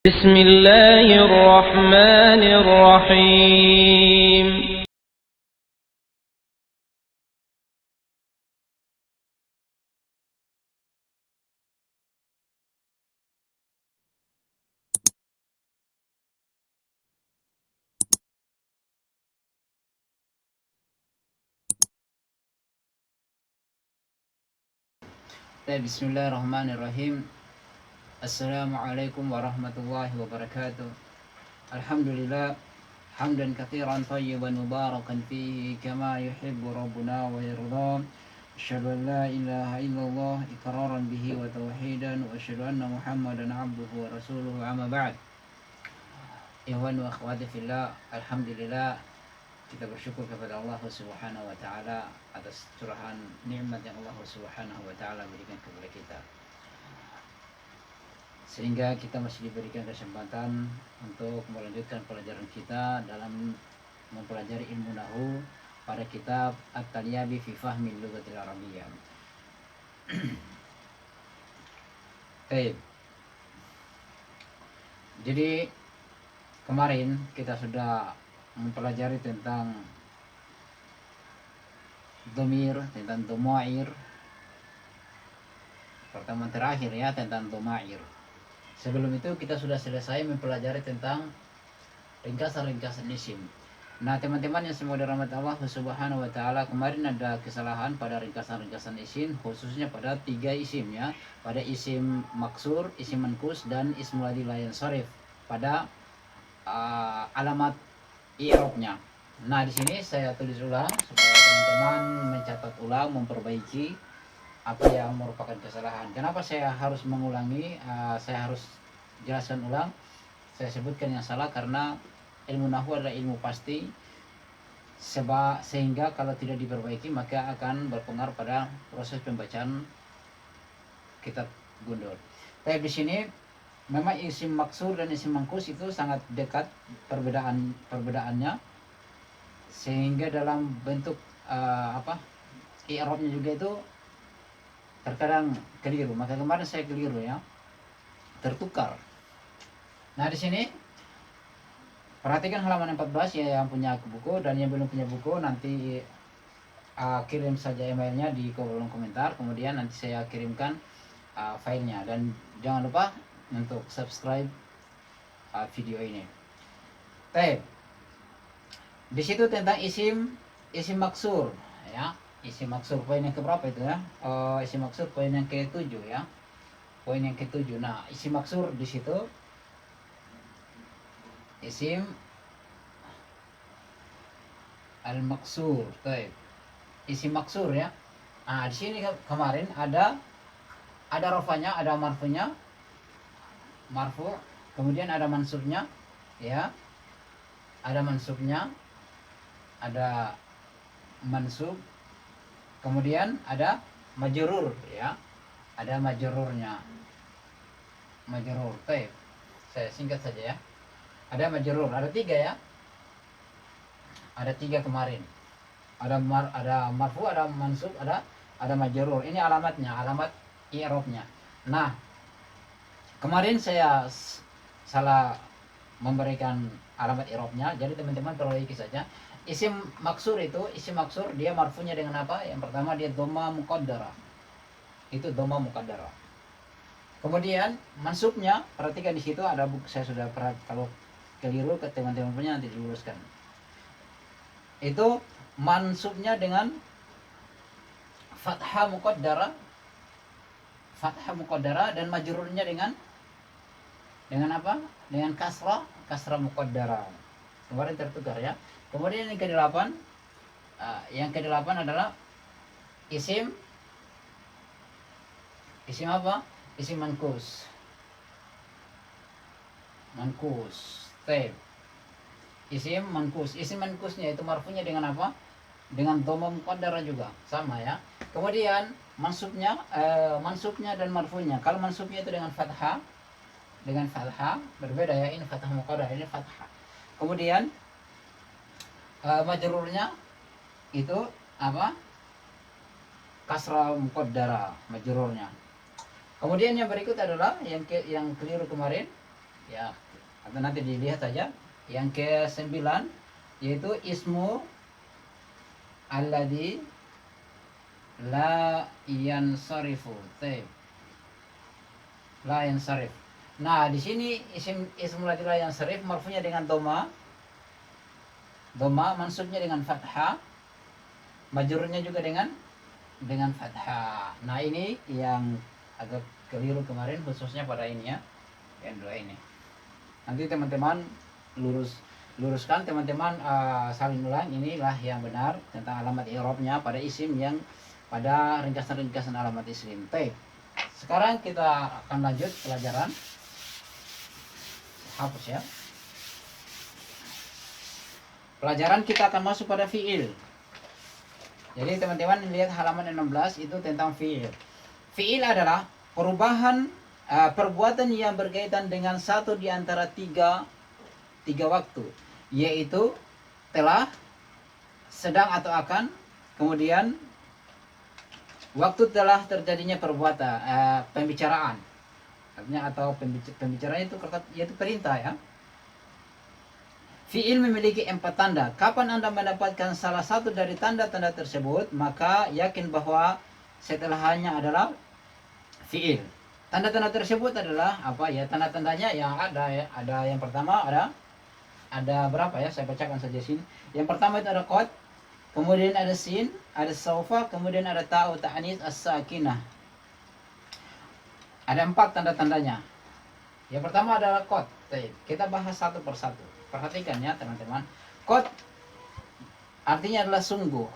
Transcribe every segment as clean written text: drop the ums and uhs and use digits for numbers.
بسم الله الرحمن الرحيم. Bismillahirrahmanirrahim. Assalamualaikum warahmatullahi wabarakatuh. Alhamdulillah hamdan katsiran thayyiban mubarakan fihi kama yuhibbu rabbuna wa yarda. Asyhadu an la ilaha illallah iqraran bihi wa tauhidan wa asyhadu anna Muhammadan abduhu wa rasuluhu amma ba'd. Ikhwan wa akhwati fillah, alhamdulillah kita bersyukur kepada Allah Subhanahu wa taala atas curahan nikmat yang Allah Subhanahu wa taala berikan kepada kita, sehingga kita masih diberikan kesempatan untuk melanjutkan pelajaran kita dalam mempelajari ilmu nahwu pada kitab At-Talyabi fi Fahmil Lughatil Arabiyyah. Baik. Jadi kemarin kita sudah mempelajari tentang dhamir, tentang dhamair. Pertemuan terakhir ya tentang dhamair. Sebelum itu kita sudah selesai mempelajari tentang ringkasan-ringkasan isim. Nah, teman-teman yang semua dirahmati Allah Subhanahu wa taala, kemarin ada kesalahan pada ringkasan-ringkasan isim, khususnya pada 3 isim ya, pada isim maksur, isim mankus, dan ismul ladzi la yansharif pada alamat i'rabnya. Nah, di sini saya tulis ulang supaya teman-teman mencatat ulang, memperbaiki apa yang merupakan kesalahan. Kenapa saya harus mengulangi? Saya harus jelaskan ulang. Saya sebutkan yang salah karena ilmu nahwu adalah ilmu pasti, sehingga kalau tidak diperbaiki maka akan berpengaruh pada proses pembacaan kitab gundul. Tapi di sini memang isim maksur dan isim mangkus itu sangat dekat perbedaannya, sehingga dalam bentuk i'rabnya juga itu terkadang keliru. Maka kemarin saya keliru ya, tertukar. Nah, di sini perhatikan halaman 14 ya, yang punya buku, dan yang belum punya buku nanti kirim saja emailnya di kolom komentar, kemudian nanti saya kirimkan filenya. Dan jangan lupa untuk subscribe video ini. Baik. Di situ tentang isim maksur ya. Isim maksur poin yang keberapa itu ya? Isim maksur poin yang ke-7 ya. Poin yang ke-7. Nah, isim maksur di situ isim al-maksur. Baik. Isim maksur ya. Nah, di sini kemarin ada rafanya, ada marfunya, marfu, kemudian ada mansubnya ya. Ada mansubnya, ada mansub, kemudian ada majrur ya. Ada majrurnya. Majrur. Baik. Saya singkat saja ya. Ada majrur, ada 3 ya. Ada 3 kemarin. Ada marfu, ada mansub, ada majrur. Ini alamatnya, alamat i'rabnya. Nah, kemarin saya salah memberikan alamat i'rabnya, jadi teman-teman perbaiki saja. Isim maksur itu, isim maksur dia marfunya dengan apa? Yang pertama dia dhamma muqaddarah. Itu dhamma muqaddarah. Kemudian mansubnya, perhatikan di situ ada saya sudah kalau keliru ke teman-teman punya nanti diluruskan. Itu mansubnya dengan fathah muqaddarah, dan majrurnya dengan apa? Dengan kasrah muqaddarah. Kemarin tertukar ya. Kemudian yang ke-8, adalah isim apa? Isim mankus. Taib. Isim mankus. Isim mankusnya itu marfunya dengan apa? Dengan dhamma muqaddarah juga, sama ya. Kemudian mansubnya dan marfunya. Kalau mansubnya itu dengan fathah, berbeda ya, ini fathah muqaddarah, ini fathah. Kemudian majrurnya itu apa? Kasrah muqaddarah majrurnya. Kemudian yang berikut adalah yang keliru kemarin, ya, atau nanti dilihat saja. Yang ke-9 yaitu ismu alladzi la yansarifu. La yansarif. Nah, di sini ismu alladzi la yansarif marfunya dengan dhamma, mansubnya dengan fathah, majrurnya juga dengan fathah. Nah, ini yang agak keliru kemarin, khususnya pada ini ya, yang dua ini. Nanti teman-teman luruskan teman-teman, salin ulang, inilah yang benar tentang alamat i'rabnya pada isim yang pada ringkasan-ringkasan alamat isim. Baik. Sekarang kita akan lanjut pelajaran. Hapus ya. Pelajaran kita akan masuk pada fiil. Jadi teman-teman lihat halaman 16 itu tentang fiil. Fiil adalah perubahan perbuatan yang berkaitan dengan satu di antara tiga waktu, yaitu telah, sedang atau akan, kemudian waktu telah terjadinya perbuatan, pembicaraan, artinya atau pembicaraan itu yaitu perintah ya. Fiil memiliki 4 tanda. Kapan Anda mendapatkan salah satu dari tanda-tanda tersebut, maka yakin bahwa setelahnya adalah fiil. Tanda-tanda tersebut adalah apa ya? Tanda-tandanya yang ada ya. Ada yang pertama ada berapa ya? Saya bacakan saja sini. Yang pertama itu ada qad, kemudian ada sin, ada saufa, kemudian ada ta'u ta'anis as-sakinah. Ada 4 tanda-tandanya. Yang pertama adalah qad. Kita bahas satu persatu. Perhatikan ya teman-teman. Qad artinya adalah sungguh.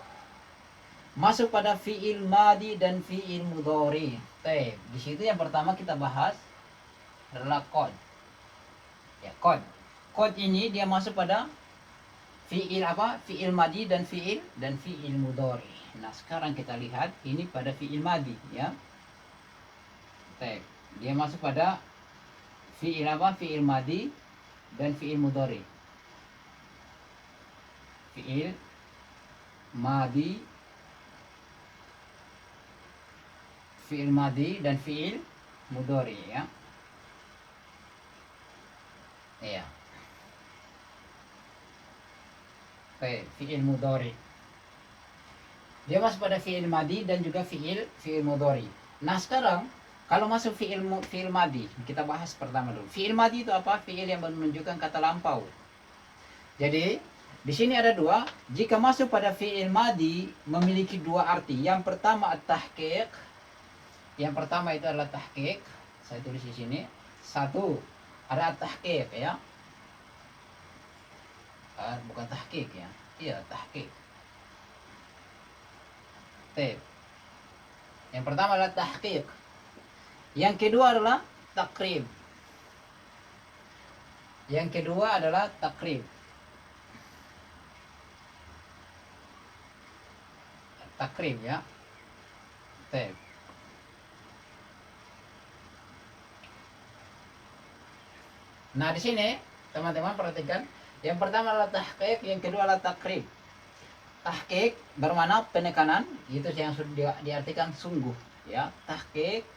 Masuk pada fi'il madi dan fi'il mudhari. Di situ yang pertama kita bahas adalah qad. Ya, qad. Qad ini dia masuk pada fi'il apa? Fi'il madi dan fi'il mudhari. Nah, sekarang kita lihat ini pada fi'il madi ya. Dia masuk pada fi'il apa? Fi'il madi dan fi'il mudhari. Fi'il madi, fi'il madi dan fi'il mudhari ya. Iya. Fi'il mudhari. Dia masuk pada fi'il madi dan juga fi'il mudhari. Nah, sekarang kalau masuk fi'il madi, kita bahas pertama dulu. Fi'il madi itu apa? Fi'il yang menunjukkan kata lampau. Jadi, di sini ada 2. Jika masuk pada fi'il madi memiliki 2 arti. Yang pertama at-tahqiq. Yang pertama itu adalah tahqiq. Saya tulis di sini. 1 ada at-tahqiq ya. Bukan tahqiq ya. Iya, tahqiq. Yang pertama adalah tahqiq. Yang kedua adalah takrib. Yang kedua adalah takrib. Takrib ya. Nah, di sini teman-teman perhatikan. Yang pertama adalah tahqiq, yang kedua adalah takrib. Tahqiq bermakna penekanan, itu yang sudah diartikan sungguh ya. Tahqiq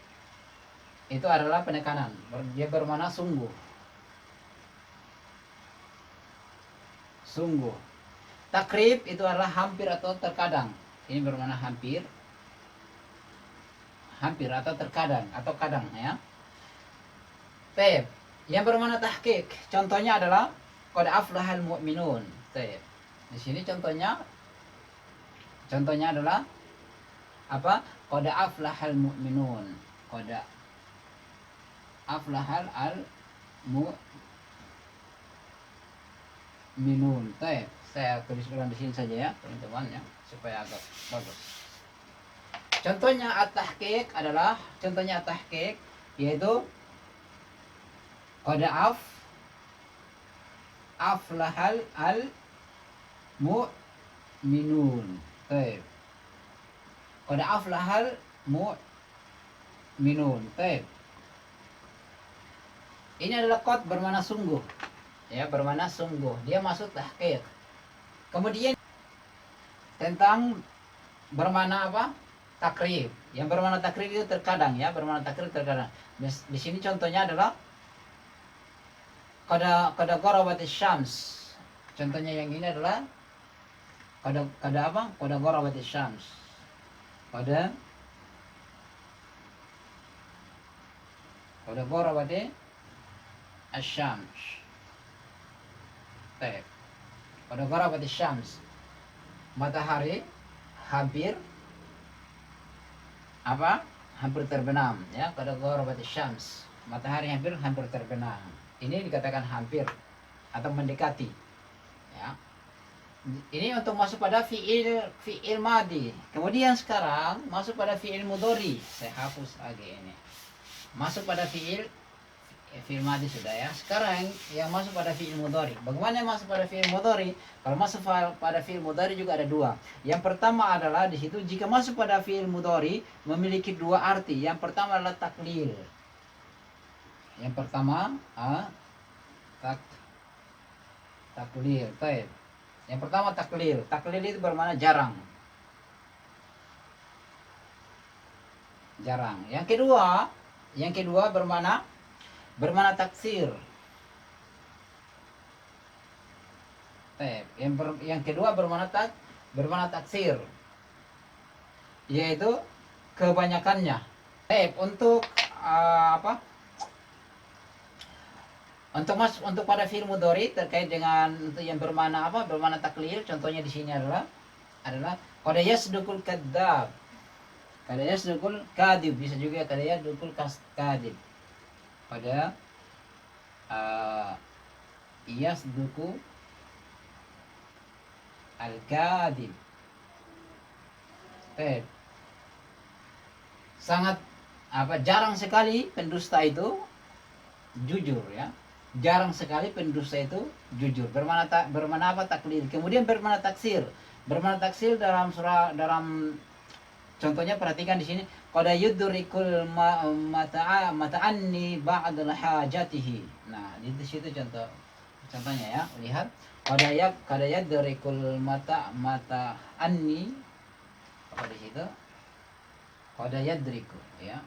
itu adalah penekanan, dia bermakna sungguh. Sungguh. Takrib itu adalah hampir atau terkadang. Ini bermakna hampir. Hampir atau terkadang atau kadang ya. Yang bermakna tahqiq, contohnya adalah qad aflahal mu'minun. Di sini contohnya adalah apa? Qad aflahal mu'minun. Qad aflahal mu'minun. Saya tulis ulang di sini saja ya, teman-teman ya, supaya agak bagus. Contohnya at-tahqiq adalah yaitu qad aflahal mu'minun. Qad aflahal mu'minun. Ini adalah qad bermakna sungguh. Ya, bermakna sungguh. Dia masuk tahqiq. Kemudian tentang bermakna apa? Takrib. Yang bermakna takrib itu terkadang ya, bermakna takrib terkadang. Di sini contohnya adalah Qad gharabat syams. Contohnya yang ini adalah qad apa? Qad gharabat syams. Qad gharabat syams. Baik. Qad gharabat syams. Matahari hampir apa? Hampir terbenam, ya. Qad gharabat syams. Matahari hampir terbenam. Ini dikatakan hampir atau mendekati, ya. Ini untuk masuk pada fiil madi. Kemudian sekarang masuk pada fiil mudhari. Saya hapus lagi ini. Masuk pada fiil madi sudah, ya. Sekarang yang masuk pada fiil mudhari. Bagaimana masuk pada fiil mudhari? Kalau masuk pada fiil mudhari juga ada dua. Yang pertama adalah di situ jika masuk pada fiil mudhari memiliki dua arti. Yang pertama adalah taklil. Yang pertama taklil. Baik. Yang pertama taklil. Taklil itu bermakna jarang. Jarang. Yang kedua bermakna taksir. Baik. Yang kedua bermakna taksir. Yaitu kebanyakannya. Baik, untuk Untuk pada fi'il mudhari terkait dengan untuk yang bermakna apa? Bermakna taklil. Contohnya di sini adalah qad yasduqul kadzdzab. Qad yasduqul kadzib, bisa juga qad yasduqul kadzib. Pada yasduqu al-kadzib. Sangat jarang sekali pendusta itu jujur, ya. Jarang sekali pendusta itu jujur. Bermakna apa? Taklil. Kemudian bermakna taksir. Bermakna taksir dalam contohnya perhatikan di sini. Qad yudrikul mata'anni ba'dal hajatihi. Nah, di situ contohnya, ya. Lihat. Qad yudrikul mata'anni. Apa di situ? Qad yudriku, ya.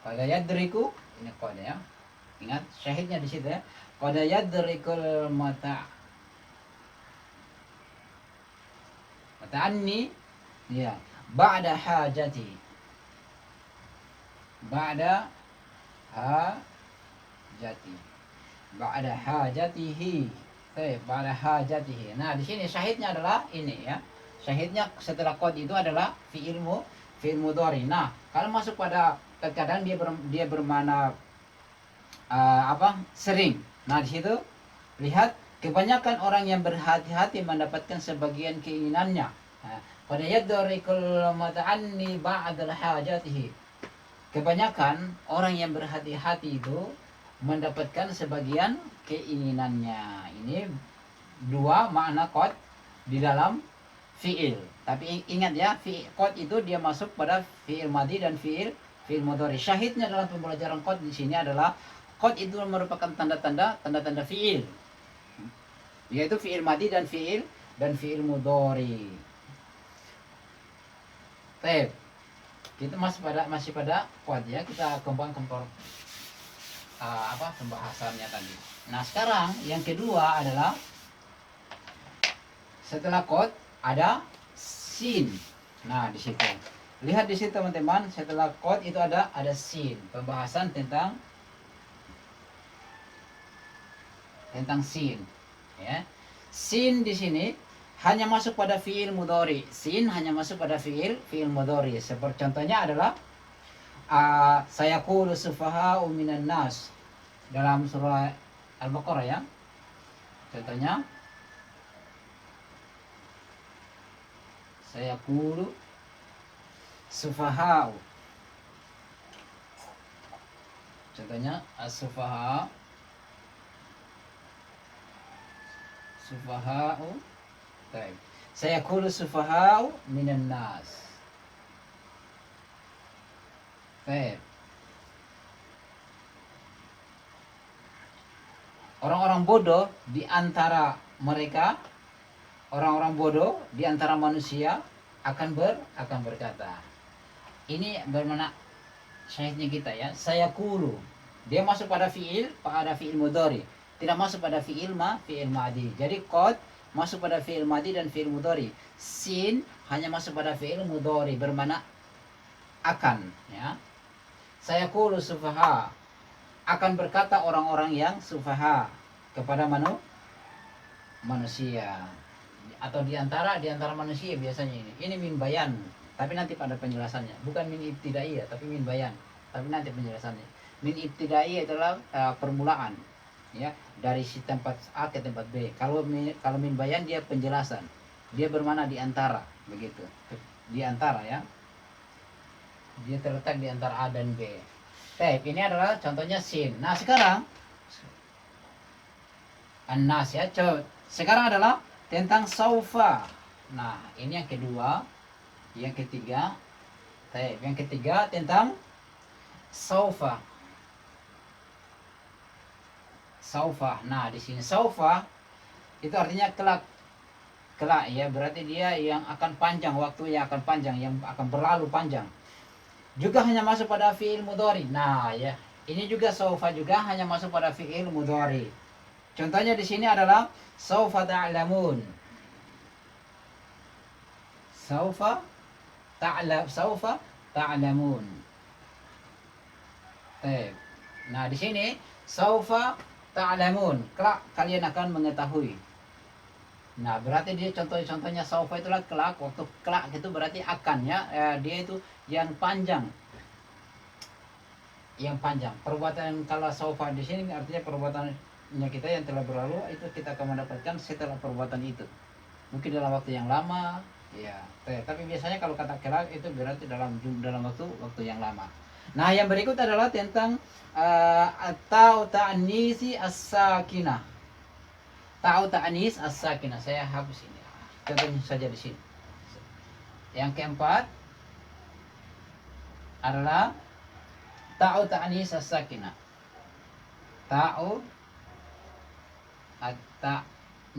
Qad yadriku, ini qad, ya. Ingat syahidnya di situ, ya. Qad yadrikul mata'anni, ya, ba'da hajati. Ba'da hajatihi. Ba'da hajatihi. Nah, di sini syahidnya adalah ini, ya. Syahidnya setelah qad itu adalah fi'il mudhari. Nah, kalau masuk pada terkadang dia bermakna sering. Nah, di situ lihat kebanyakan orang yang berhati-hati mendapatkan sebagian keinginannya. Qad yadrikul mata'anni ba'dal hajatihi. Kebanyakan orang yang berhati-hati itu mendapatkan sebagian keinginannya. Ini dua makna qad di dalam fi'il. Tapi ingat, ya, qad itu dia masuk pada fi'il madi dan fi'il mudhari. Syahidnya dalam pembelajaran qad di sini adalah qad itu merupakan tanda-tanda fi'il, yaitu fi'il madi dan fi'il mudhari. Baik. Kita masih pada qad, ya. Kita kembang pembahasannya tadi. Nah, sekarang yang kedua adalah setelah qad ada sin. Nah, di situ. Lihat di situ, teman-teman, setelah qad itu ada sin. Pembahasan tentang sin, ya. Sin di sini hanya masuk pada fi'il mudhari. Sin hanya masuk pada fi'il mudhari. Seperti contohnya adalah sayaqulu sufaha'u minan nas dalam surah Al-Baqarah, ya. Contohnya sayaqulu sufaha'u. Contohnya as-sufaha'u baik. Sayaqulu sufaha'u minan nas. Baik. Orang-orang bodoh di antara mereka, orang-orang bodoh di antara manusia akan berkata. Ini bermakna syahidnya kita, ya. Sayaqulu. Dia masuk pada fiil mudhari, tidak masuk pada fiil madi. Jadi qad masuk pada fiil madi dan fiil mudhari. Sin hanya masuk pada fiil mudhari bermakna akan, ya. Saya qulu sufaha, akan berkata orang-orang yang sufaha kepada manusia, atau diantara manusia biasanya ini min bayan, tapi nanti pada penjelasannya, bukan min ibtidaiyah tapi min bayan, tapi nanti penjelasannya. Min ibtidaiyah adalah permulaan, ya, dari si tempat A ke tempat B. Kalau min bayan dia penjelasan, dia bermana di antara, begitu, di antara, ya, dia terletak di antara A dan B. Baik, ini adalah contohnya sin. Nah sekarang An-Nas, ya, sekarang adalah tentang saufa. Nah ini yang kedua, yang ketiga. Baik, yang ketiga tentang saufa. Saufa. Nah di sini saufa itu artinya kelak, kelak, ya, berarti dia yang akan panjang, waktu yang akan panjang, yang akan berlalu panjang. Juga hanya masuk pada fiil mudhari. Nah ya, ini juga saufa juga hanya masuk pada fiil mudhari. Contohnya di sini adalah saufa ta'lamun. Saufa ta'lamun. Nah di sini saufa ta'lamun, kelak kalian akan mengetahui. Nah berarti dia contohnya saufa itulah kelak, waktu kelak itu berarti akan, ya, dia itu yang panjang, perbuatan. Kalau saufa di sini artinya perbuatannya kita yang telah berlalu, itu kita akan mendapatkan setelah perbuatan itu, mungkin dalam waktu yang lama, ya. Tapi biasanya kalau kata kelak itu berarti dalam waktu yang lama. Nah yang berikut adalah tentang atau ta'nisi as-sakinah. Ta'u ta'nis as-sakinah. Saya hapus ini. Contohnya saja di sini. Yang keempat adalah ta'u ta'nis as-sakinah. Ta'u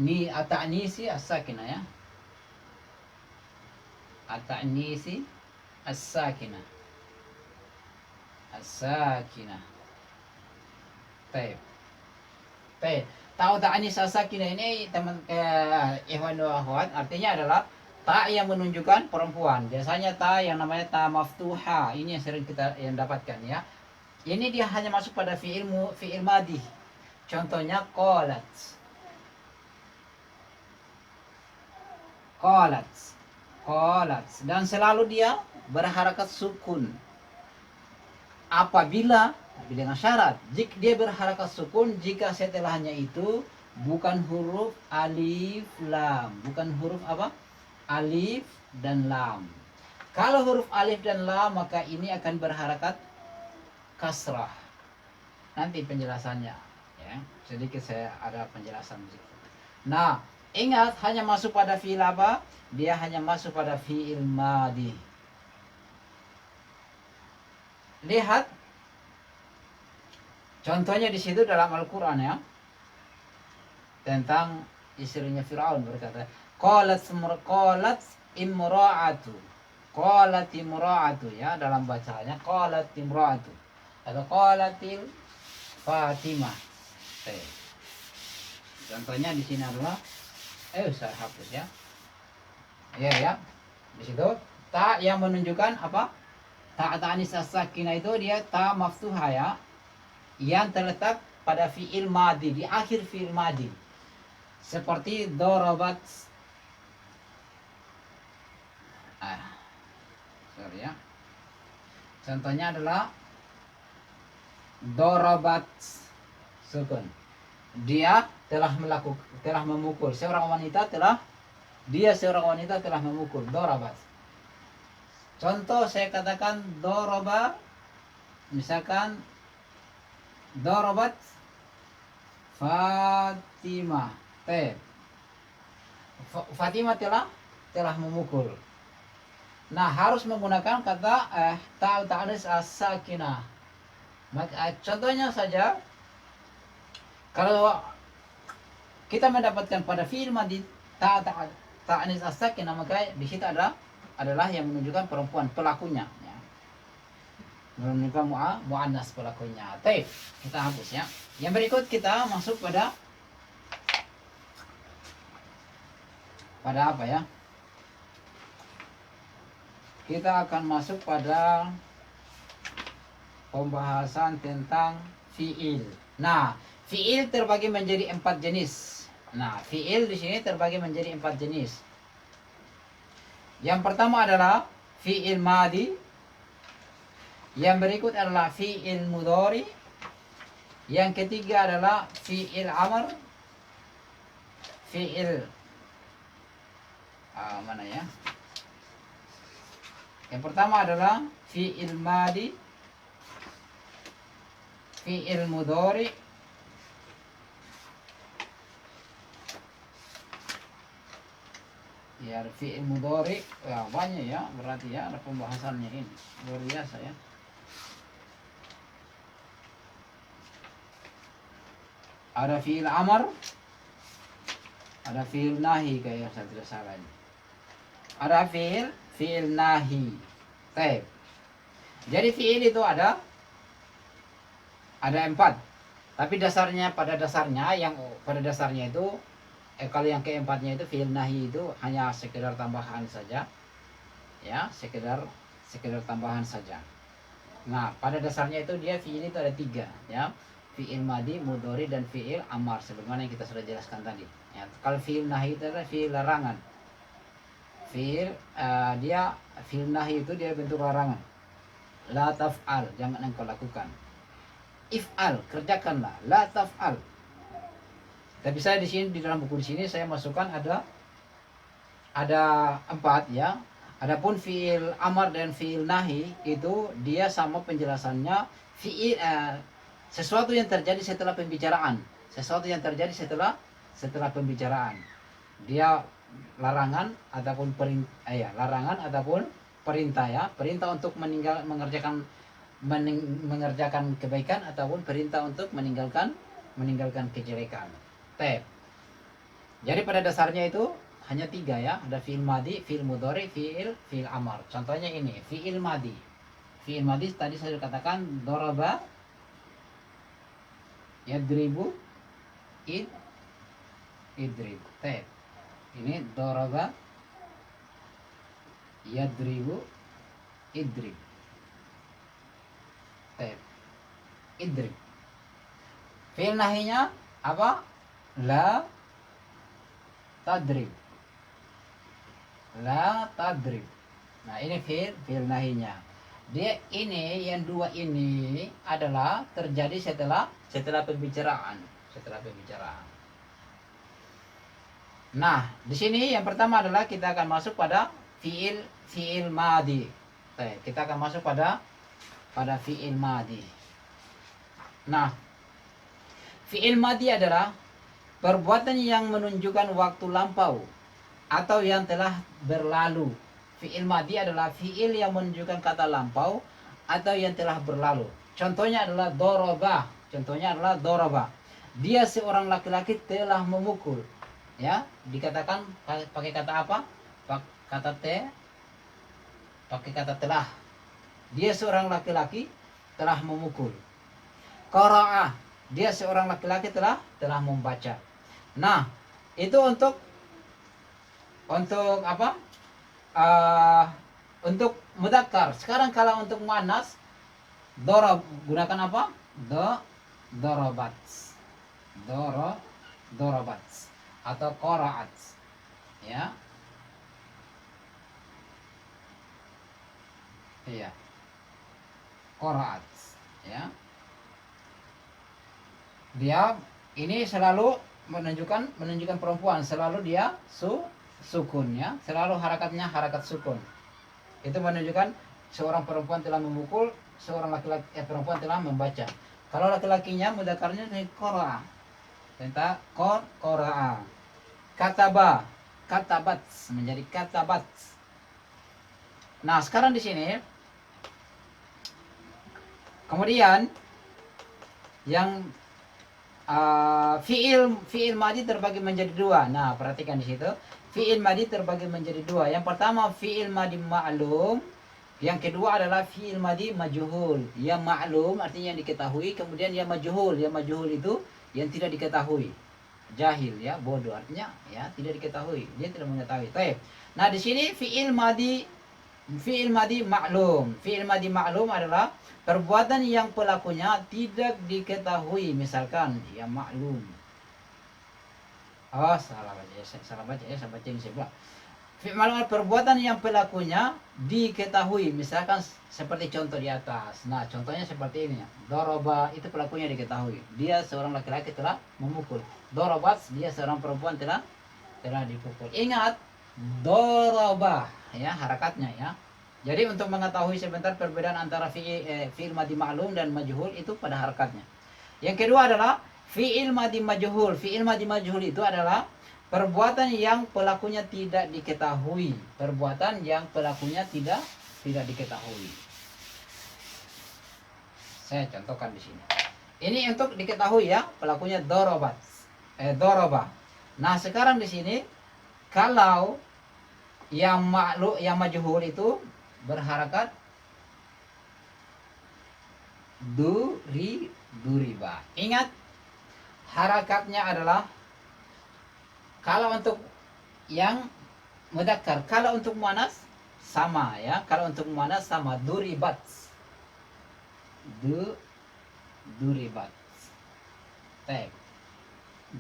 at-ta'nisi as-sakinah, ya. At-ta'nisi as-sakinah. As-sakinah. Baik. Ta'u ta'nis as-sakinah ini teman ikhwan wa akhwat, artinya adalah ta yang menunjukkan perempuan. Biasanya ta yang namanya ta maftuha. Ini yang sering kita dapatkan, ya. Ini dia hanya masuk pada fiil madi. Contohnya qalat. Dan selalu dia berharakat sukun. Apabila dengan syarat, jika dia berharakat sukun jika setelahnya itu bukan huruf alif lam, bukan huruf apa? Alif dan lam. Kalau huruf alif dan lam maka ini akan berharakat kasrah. Nanti penjelasannya, ya. Sedikit saya ada penjelasan di situ. Nah, ingat hanya masuk pada fiil apa? Dia hanya masuk pada fiil madi. Lihat contohnya di situ dalam Al-Qur'an, ya. Tentang istrinya Firaun berkata, qalat imra'atu. Qalat imra'atu, ya, dalam bacanya qalat imra'atu atau qalatil Fatimah. Contohnya di sini adalah saya hapus, ya. Ya. Di situ ta yang menunjukkan apa? Ta ta'nis as-sakinah itu dia ta maftuha, ya, yang terletak pada fiil madi, di akhir fiil madi. Seperti dorobat. Sorry, ya. Contohnya adalah dorobat sukun. Dia telah memukul. Seorang wanita telah memukul. Dorobat. Contoh saya katakan doroba, misalkan dorobat Fatimah. Fatimah telah memukul. Nah, harus menggunakan kata ta'u ta'nis as-sakinah. Maka contohnya saja, kalau kita mendapatkan pada fi'il madi ta'nis as-sakinah, maka di situ adalah yang menunjukkan perempuan, pelakunya, ya. menunjukkan muannas pelakunya. Taib, kita hapus ya. Yang berikut kita masuk pada apa ya? Kita akan masuk pada pembahasan tentang fiil. Nah, fiil terbagi menjadi 4 jenis. Nah, fiil di sini terbagi menjadi 4 jenis. Yang pertama adalah fiil madi. Yang berikut adalah fiil mudhari. Yang ketiga adalah fiil amr. Fiil mana ya? Yang pertama adalah fiil madi, fiil mudhari, ya fiil mudhari ya banyak ya, berarti ya ada pembahasannya ini luar biasa ya. Ada fiil amar, ada fiil nahi kayak saya tidak salah ini. Ada fiil nahi. Taib. Jadi fiil itu ada 4. Tapi pada dasarnya itu kalau yang keempatnya itu fiil nahi itu hanya sekedar tambahan saja. Ya, sekedar tambahan saja. Nah, pada dasarnya itu dia fiil itu ada 3 ya. Fiil madi, mudhari dan fiil amar sebagaimana yang kita sudah jelaskan tadi. Ya, kalau fiil nahi itu adalah fiil larangan. Fiil nahi itu dia bentuk larangan. La taf'al, jangan engkau lakukan. If'al, kerjakanlah. La taf'al. Tapi saya di sini di dalam buku di sini saya masukkan ada 4 ya. Adapun fiil amar dan fiil nahi itu dia sama penjelasannya fiil sesuatu yang terjadi setelah pembicaraan. Sesuatu yang terjadi setelah pembicaraan. Dia larangan ataupun perintah ya. Perintah untuk mengerjakan kebaikan ataupun perintah untuk meninggalkan kejelekan. Tep. Jadi pada dasarnya itu hanya 3 ya. Ada fiil madi, fiil mudhari, fiil amar. Contohnya ini, fiil madi. Fiil madi tadi saya katakan doraba, yadribu, idrib. Tep. Ini doraba, yadribu, idrib. Tep. Idrib. Fiil nahinya apa? La tadrib. La tadrib. Nah, ini fiil nahinya. Dia ini yang 2 ini adalah terjadi setelah pembicaraan. Nah, di sini yang pertama adalah kita akan masuk pada fiil madi. Kita akan masuk pada fiil madi. Nah, fiil madi adalah perbuatan yang menunjukkan waktu lampau atau yang telah berlalu. Fiil madi adalah fiil yang menunjukkan kata lampau atau yang telah berlalu. Contohnya adalah doroba. Dia seorang laki-laki telah memukul. Ya, dikatakan pakai kata apa? Pakai kata telah. Dia seorang laki-laki telah memukul. Qara'a, dia seorang laki-laki telah membaca. Nah, itu untuk apa? Untuk mudzakkar. Sekarang kalau untuk muannas, gunakan apa? Dorobat. Dorobat atau qara'at. Ya. Iya. Qara'at, ya. Dia ini selalu menunjukkan perempuan, selalu dia sukun ya, selalu harakatnya harakat sukun. Itu menunjukkan seorang perempuan telah memukul, seorang laki-laki perempuan telah membaca. Kalau laki-lakinya mudzakarnya qara'a. Tentang qara'a. Katabat menjadi katabat. Nah, sekarang di sini kemudian yang fiil madi terbagi menjadi 2. Nah, perhatikan di situ. Fiil madi terbagi menjadi 2. Yang pertama fiil madi ma'lum, Yang kedua adalah fi'il madhi majhul, yang maklum artinya yang diketahui, kemudian yang majhul itu yang tidak diketahui. Jahil ya, bodoh artinya ya tidak diketahui, dia tidak mengetahui. Baik. Nah, di sini fi'il madhi maklum. Fi'il madhi maklum adalah perbuatan yang pelakunya tidak diketahui, misalkan ya maklum. Oh, salah baca ya, saya baca ini sebelah. Fi'il maklum perbuatan yang pelakunya diketahui, misalkan seperti contoh di atas. Nah, contohnya seperti ini ya. Doroba itu pelakunya diketahui. Dia seorang laki-laki telah memukul. Dorobat dia seorang perempuan telah dipukul. Ingat, doroba ya harakatnya ya. Jadi untuk mengetahui sebentar perbedaan antara fi'il madhi ma'lum dan majhul itu pada harakatnya. Yang kedua adalah fi'il madhi majhul. Fi'il madhi majhul itu adalah perbuatan yang pelakunya tidak diketahui. Perbuatan yang pelakunya tidak diketahui. Saya contohkan di sini. Ini untuk diketahui ya, pelakunya dorobat. Doroba. Nah, sekarang di sini kalau yang majhul itu berharakat duriba. Ingat, harakatnya adalah kalau untuk yang mudzakkar, kalau untuk muannas sama ya. Kalau untuk muannas sama, duribat. Duribat. Tek.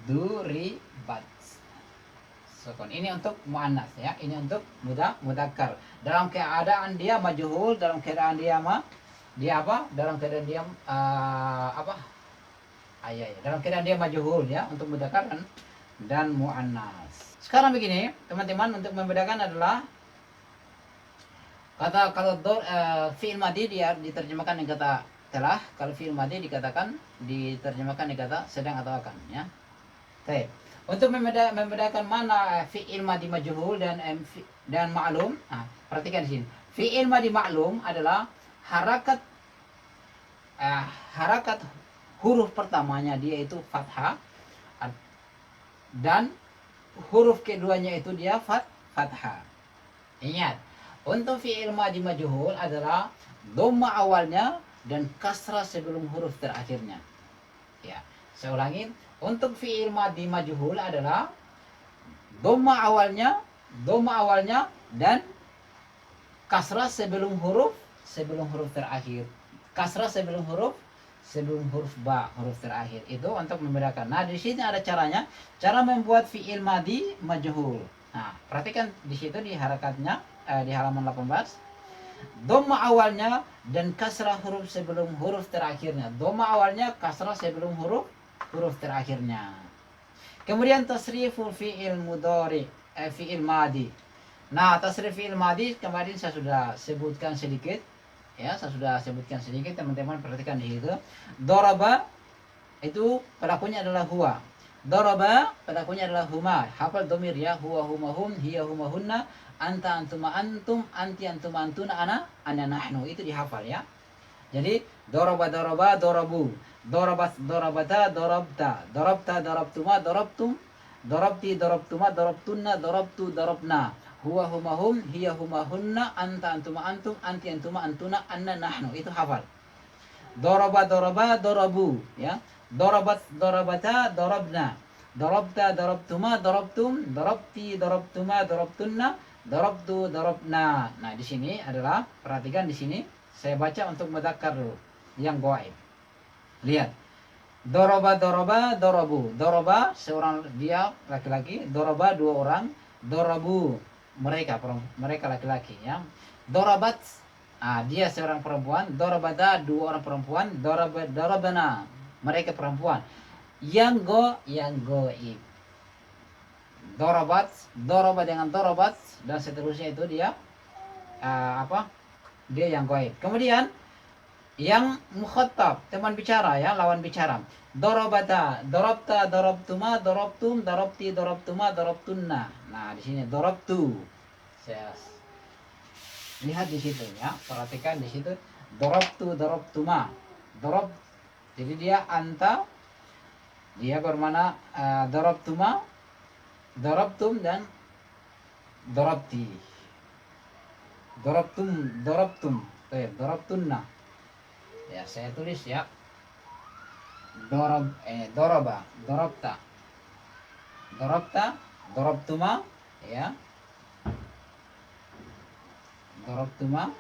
Duribat. Sukun. Ini untuk muannas ya. Ini untuk mudzakkar. Dalam keadaan dia majhul, dalam keadaan dia apa? Dalam keadaan dia dalam keadaan dia majhul ya, untuk mudzakkar dan muannas. Sekarang begini, teman-teman, untuk membedakan adalah kalau fi'il madhi dia diterjemahkan dengan kata telah, kalau fi'il madhi diterjemahkan dengan kata sedang atau akan ya. Baik. Untuk membedakan mana fi'il madhi majhul dan ma'lum, perhatikan di sini. Fi'il madhi ma'lum adalah harakat huruf pertamanya dia itu fathah, dan huruf keduanya itu dia fathah. Ingat, untuk fi'il madhi majhul adalah dhamma awalnya dan kasrah sebelum huruf terakhirnya. Ya, saya ulangi. Untuk fi'il madhi majhul adalah dhamma awalnya dan kasrah sebelum huruf terakhir. Kasrah sebelum huruf ba, huruf terakhir. Itu untuk membedakan. Nah, di sini ada caranya, cara membuat fi'il madhi majhul. Nah, perhatikan di situ di harakatnya di halaman 18. Dhamma awalnya dan kasrah huruf sebelum huruf terakhirnya. Dhamma awalnya, kasrah sebelum huruf terakhirnya. Kemudian tasriful fi'il mudhari, fi'il madhi. Nah, tasrif fi'il madhi kemarin saya sudah sebutkan sedikit. Ya, saya sudah sebutkan sedikit, teman-teman perhatikan di situ. Daraba itu pelakunya adalah huwa. Daraba pelakunya adalah huma. Hafal domir ya, huwa huma hum, hiya huma hunna, anta antuma antum, anti antuma antuna, ana nahnu. Itu dihafal ya. Jadi daraba darabu, darabat darabata darabta, darabta darabtuma darabtum, darabti darabtuma darabtunna, darabtu darabna. Huwa huma hum, hiya huma hunna, anta antuma antum, anti antuma antuna, anna nahnu. Itu hafal. Daraba darabu ya. Darabat darabata darabna. Darabta darabtuma darabtum, darabti darabtuma darabtunna, darabtu darabna. Nah, di sini adalah, perhatikan di sini saya baca untuk mudzakkar dulu yang ghaib. Lihat. Daraba darabu. Daraba seorang dia laki-laki, daraba dua orang, darabu mereka laki-laki ya. Darabat dia seorang perempuan, darabata dua orang perempuan, darabana mereka perempuan. Yang goib. Darabat dengan darabat dan seterusnya itu dia dia yang goib. Kemudian yang mukhatab, teman bicara ya, lawan bicara. Darabata, darabta, darabtuma, darabtum, darabti, darabtuma, darabtunna. Nah, di sini darabtu. Saya lihat di situ ya, perhatikan di situ. Darabtu, darabtuma. Jadi dia anta, dia bermana darabtuma, darabtum dan darabti. dorabtum. Baik, dorabtunna. Ya, saya tulis ya. Doraba, dorabta. Dorabta, dorabtuma, ya. Dorabtuma,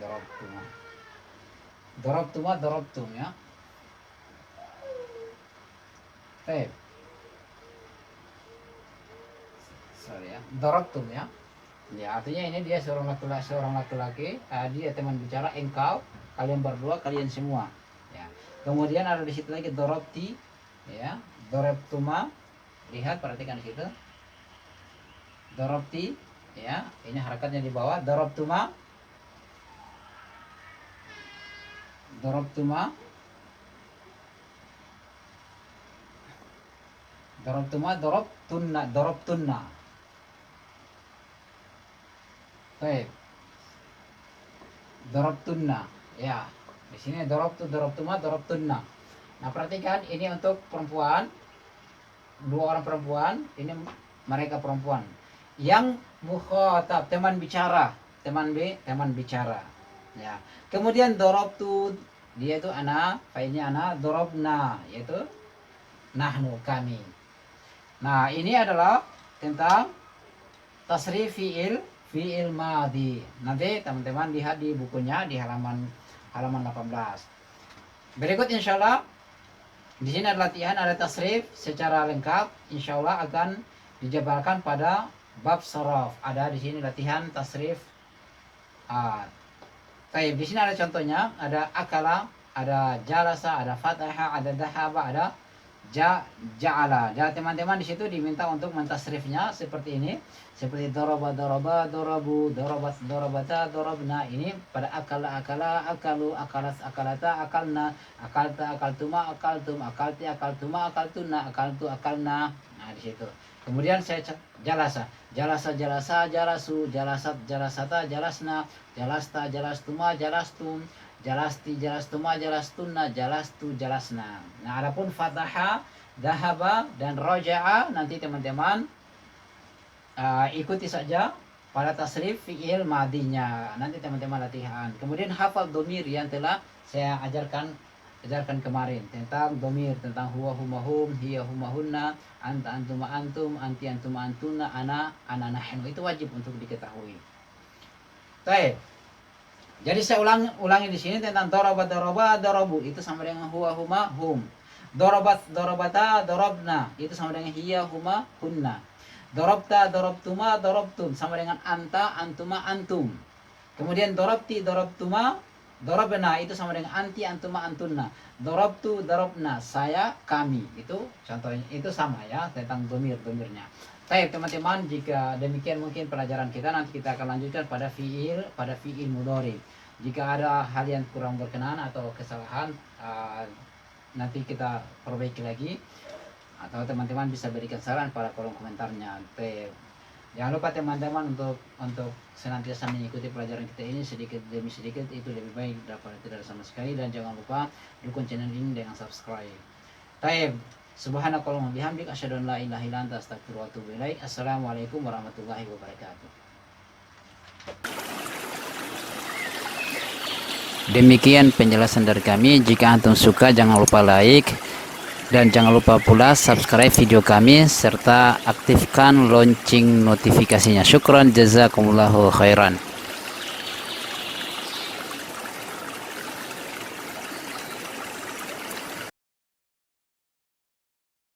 dorabtuma. Dorabtuma, dorabtum ya. Baik. Sorry ya. Dorabtum ya. Ya, artinya ini dia seorang laki-laki, dia teman bicara engkau, kalian berdua, kalian semua. Ya. Kemudian ada di situ lagi dorabti, ya, dorabtuma. Lihat, perhatikan di situ. Dorabti, ya, ini harakatnya di bawah. Dorabtuma, dorabtuma, dorabtuma, dorabtunna, dorabtunna. Baik. Dorabtunna, ya. Di sini dorabtuma, dorabtunna. Nah, perhatikan ini untuk perempuan, dua orang perempuan, ini mereka perempuan. Yang mukhatab, teman bicara, teman bicara. Ya. Kemudian dorabtu, dia itu ana, failnya ana, dorabna, yaitu nahnu, kami. Nah, ini adalah tentang tasrif fiil madhi. Nanti teman-teman lihat di bukunya di halaman 18. Berikut insyaallah di sini ada latihan, ada tasrif secara lengkap. Insyaallah akan dijabarkan pada bab sharaf. Ada di sini latihan tasrif. Baik, di sini ada contohnya, ada akala, ada jalasa, ada fataha, ada dahaba, ada ja'ala. Dan teman-teman di situ diminta untuk mentasrifnya seperti ini, seperti doroba, dorobu, dorobat, dorobata, dorobna. Ini pada akala, akalu, akalas, akalata, akalna, akalta, akaltuma, akaltum, akalti, akaltuma, akaltuna, akaltu, akalna. Nah, di situ. Kemudian saya jalasa, jalasa, jalasu, jalasat, jalasata, jalasna, jalasta, jalastuma, jalastum, jalasti, jalastuma, jalastuna, jalastu, jalasna. Nah, adapun fataha, dahaba, dan roja'a nanti teman-teman ikuti saja pada tasrif fi'il madinya. Nanti teman-teman latihan. Kemudian hafal domir yang telah saya ajarkan kemarin tentang domir, tentang huwa huma hum, hiya huma hunna, anta antuma antum, anti antuma antuna, ana nahnu. Itu wajib untuk diketahui. Baik. Jadi saya ulangi di sini tentang doroba, dorobu, itu sama dengan huwa, huma, hum. Dorobat, dorobata, dorobna, itu sama dengan hiya, huma, hunna. Dorobta, dorobtuma, dorobtum, sama dengan anta, antuma, antum. Kemudian dorobti, dorobtuma, dorobna, itu sama dengan anti, antuma, antunna. Dorobtu, dorobna, saya, kami. Itu contohnya, itu sama ya tentang domirnya. Baik teman-teman, jika demikian mungkin pelajaran kita, nanti kita akan lanjutkan pada fiil mudhari. Jika ada hal yang kurang berkenan atau kesalahan, nanti kita perbaiki lagi, atau teman-teman bisa berikan saran pada kolom komentarnya. Jangan lupa teman-teman untuk senantiasa mengikuti pelajaran kita ini sedikit demi sedikit, itu lebih baik daripada tidak sama sekali. Dan jangan lupa dukung channel ini dengan subscribe. Baik. Subhanakallahumma bihamdik asyhadu an la ilaha illa anta astaghfiruka wa atubu ilaik. Assalamualaikum warahmatullahi wabarakatuh. Demikian penjelasan dari kami. Jika antum suka jangan lupa like dan jangan lupa pula subscribe video kami serta aktifkan lonceng notifikasinya. Syukran, jazakumullahu khairan.